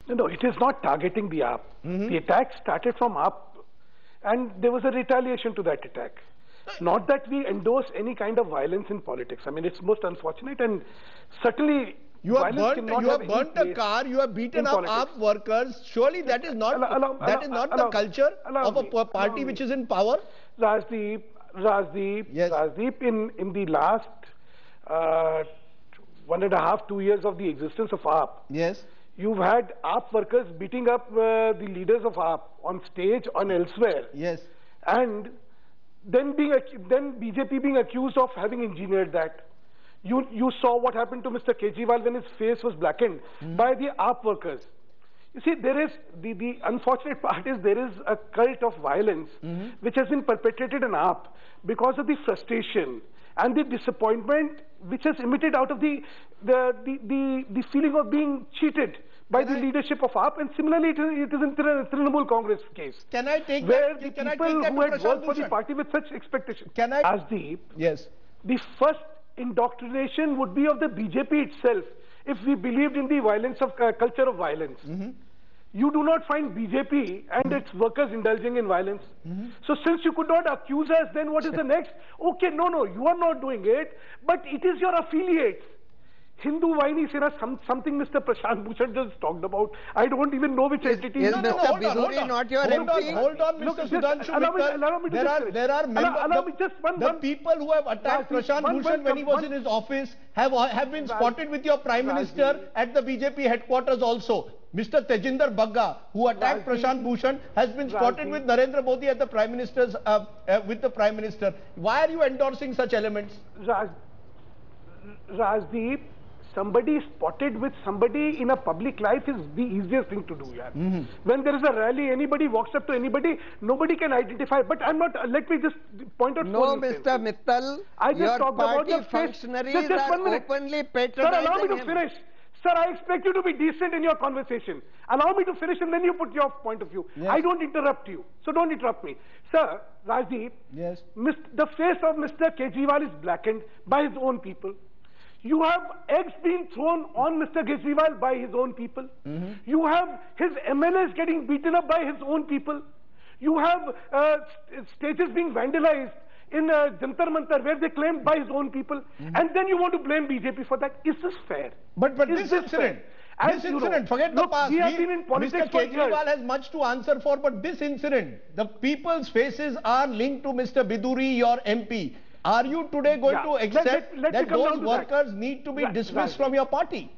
No, it is not targeting the AAP. The attack started from AAP, and there was a retaliation to that attack. Not that we endorse any kind of violence in politics. I mean, it's most unfortunate, and certainly you have burnt a car, you have beaten up AAP workers. Surely that is not the culture of a party which is in power. Rajdeep, yes. Rajdeep, in the last 1.5, 2 years of the existence of AAP, yes, you've had AAP workers beating up the leaders of AAP on stage and elsewhere. Yes. And then BJP being accused of having engineered that. You saw what happened to Mr. Kejriwal when his face was blackened by the AAP workers. You see, there is the unfortunate part is there is a cult of violence which has been perpetrated in AAP because of the frustration and the disappointment which has emitted out of the feeling of being cheated by the leadership of AAP, and similarly it is in Trinamool Congress case. Can I take where that? The Can people I take that who had to worked for Bhushan? the party with such expectation. Can I? Rajdeep, yes. The first indoctrination would be of the BJP itself if we believed in the violence of culture of violence. You do not find BJP and its workers indulging in violence. So since you could not accuse us, then what is the next? Okay, no, you are not doing it, but it is your affiliates. Hindu Vaini Sena, something Mr. Prashant Bhushan just talked about. I don't even know which entity. Is Mr. Biduri not your MP? Hold on, Mr. Sudhanshu Mittal. There are members, the people who have attacked Prashant Bhushan when he was in his office have been spotted with your Prime Minister at the BJP headquarters also. Mr. Tejinder Bagga, who attacked Prashant Bhushan, has been spotted with Narendra Modi at the Prime Minister's with the Prime Minister. Why are you endorsing such elements? Rajdeep, somebody spotted with somebody in a public life is the easiest thing to do. When there is a rally, anybody walks up to anybody, nobody can identify. But I'm not, let me just point out. No, Mr. Mittal, your party functionaries are openly patronizing Sir, allow me to finish. Sir, I expect you to be decent in your conversation. Allow me to finish and then you put your point of view. Yes. I don't interrupt you. So don't interrupt me. Sir, Rajdeep, yes. The face of Mr. Kejriwal is blackened by his own people. You have eggs being thrown on Mr. Kejriwal by his own people. You have his MLAs getting beaten up by his own people. You have stages being vandalized in Jantar Mantar where they claimed by his own people. And then you want to blame BJP for that. Is this fair? But this incident, forget the past. We have been in politics Mr. Kejriwal has much to answer for, but this incident, the people's faces are linked to Mr. Biduri, your MP. Are you today going to accept that those workers need to be dismissed from your party?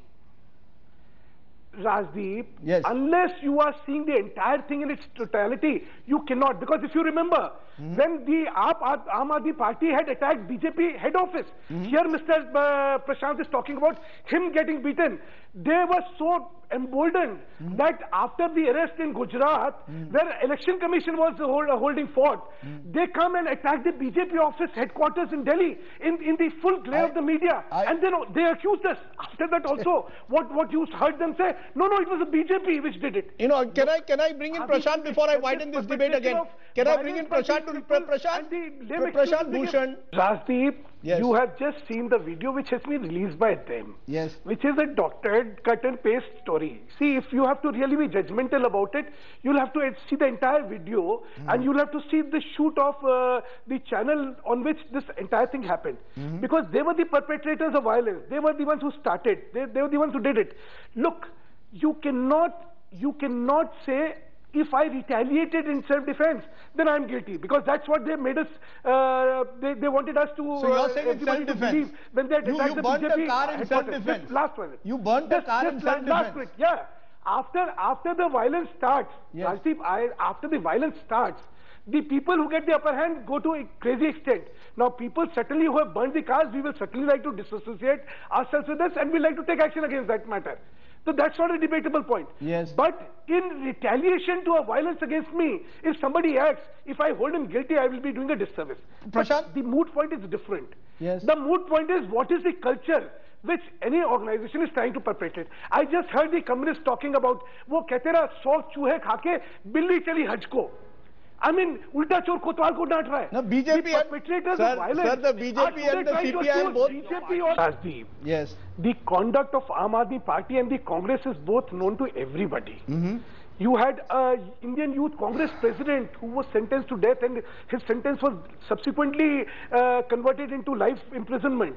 Rajdeep, yes. Unless you are seeing the entire thing in its totality, you cannot. Because if you remember, when the Aam Aadmi Party had attacked BJP head office, here Mr. Prashant is talking about him getting beaten. They were so emboldened that after the arrest in Gujarat, where election commission was holding fort, they come and attack the BJP office headquarters in Delhi in the full glare of the media, and then they accused us. After that also, what you heard them say, no, it was the BJP which did it. You know, can I bring in Prashant before I widen this debate again? Can I bring in Prashant Bhushan? Rajdeep, yes. You have just seen the video which has been released by them. Yes. Which is a doctored cut and paste story. See, if you have to really be judgmental about it, you'll have to see the entire video and you'll have to see the shoot of the channel on which this entire thing happened. Because they were the perpetrators of violence. They were the ones who started. They were the ones who did it. Look, you cannot say, if I retaliated in self-defense, then I'm guilty. Because that's what they made us, they wanted us to... So you're saying it's self-defense? When they you burnt the car in self-defense? Last one. You burnt the car in self-defense? Yeah. After the violence starts, yes. Rajdeep, after the violence starts, the people who get the upper hand go to a crazy extent. Now, people certainly who have burnt the cars, we will certainly like to disassociate ourselves with this and we like to take action against that matter. So that's not a debatable point. Yes. But in retaliation to a violence against me, if somebody acts, if I hold him guilty, I will be doing a disservice. Prashant? The moot point is different. Yes. The moot point is what is the culture which any organization is trying to perpetrate. I just heard the communists talking about, wo kehte na 100 चूहे खा के बिल्ली चली हज को. I mean, ulta chor kotwal ko daant raha hai. No, BJP the perpetrators of violence. Sir, the BJP and the CPI both. BJP or yes. The conduct of Aam Aadmi Party and the Congress is both known to everybody. You had an Indian Youth Congress president who was sentenced to death, and his sentence was subsequently converted into life imprisonment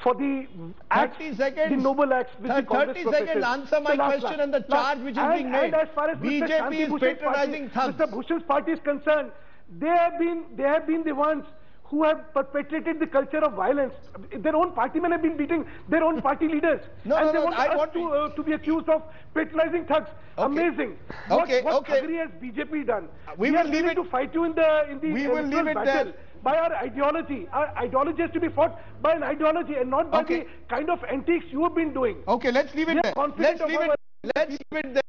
for the acts, 30 seconds. the noble acts. 30 seconds, answer my question and the charge which is being made. And as far as BJP is patronizing thugs. Mr. Bhushan's party is concerned, they have been the ones who have perpetrated the culture of violence. Their own party men have been beating their own party leaders. And they want us to be accused of patronizing thugs. Okay. Amazing. What thuggery has BJP done? We will leave it to fight you in the we will leave it battle. there. By our ideology. Our ideology has to be fought by an ideology and not by the kind of antics you have been doing. Okay, let's leave it there. Let's leave it there.